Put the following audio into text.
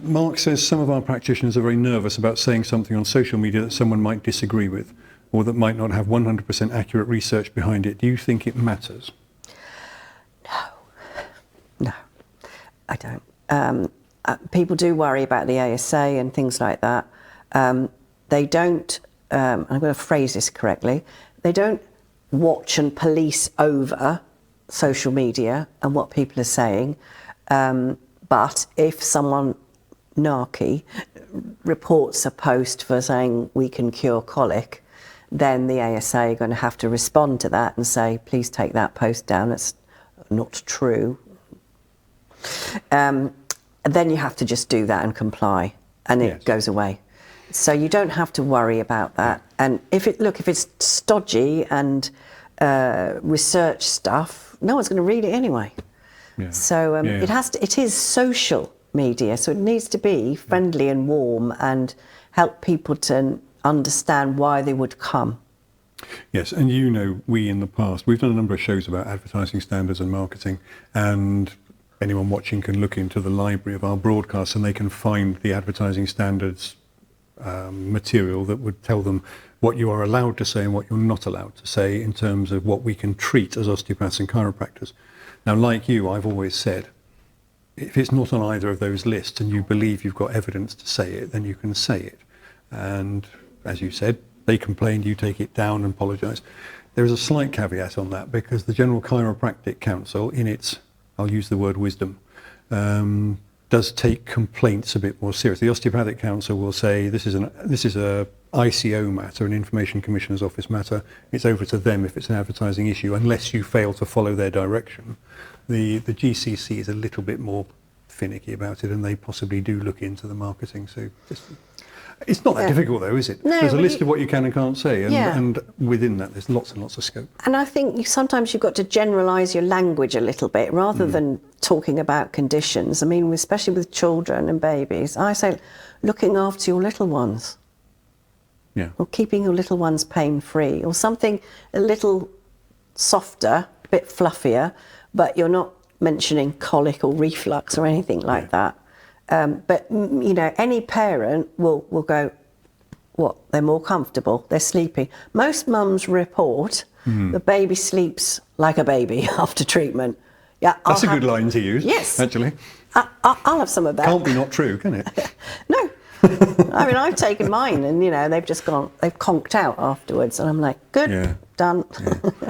Mark says some of our practitioners are very nervous about saying something on social media that someone might disagree with, or that might not have 100% accurate research behind it. Do you think it matters? No, I don't. People do worry about the ASA and things like that. They don't, I'm going to phrase this correctly, they don't watch and police over social media and what people are saying. But if someone narky reports a post for saying we can cure colic, then the ASA are going to have to respond to that and say, please take that post down, it's not true. And then you have to just do that and comply, and it goes away. So you don't have to worry about that. And if it's stodgy and research stuff, no one's going to read it anyway. Yeah. So it is social media, so it needs to be friendly and warm and help people to understand why they would come. Yes, and we in the past, we've done a number of shows about advertising standards and marketing, and anyone watching can look into the library of our broadcasts and they can find the advertising standards material that would tell them what you are allowed to say and what you're not allowed to say in terms of what we can treat as osteopaths and chiropractors. Now, like you, I've always said, if it's not on either of those lists and you believe you've got evidence to say it, then you can say it. And as you said, they complained, you take it down and apologise. There is a slight caveat on that, because the General Chiropractic Council, in its, I'll use the word wisdom, does take complaints a bit more seriously. The Osteopathic Council will say this is a ICO matter, an Information Commissioner's Office matter. It's over to them if it's an advertising issue, unless you fail to follow their direction. The GCC is a little bit more finicky about it, and they possibly do look into the marketing. So it's not that difficult, though, is it? No, there's a list of what you can and can't say, and within that there's lots and lots of scope. And I think sometimes you've got to generalise your language a little bit rather than talking about conditions. I mean, especially with children and babies, I say looking after your little ones. Yeah. Or keeping your little ones pain-free, or something a little softer, a bit fluffier, but you're not mentioning colic or reflux or anything like that. But any parent will go, what? They're more comfortable, they're sleeping. Most mums report the baby sleeps like a baby after treatment. Yeah, that's a good line to use. Yes, actually. I'll have some of that. Can't be not true, can it? No. I mean, I've taken mine, and they've conked out afterwards, and I'm like, good, done. Yeah.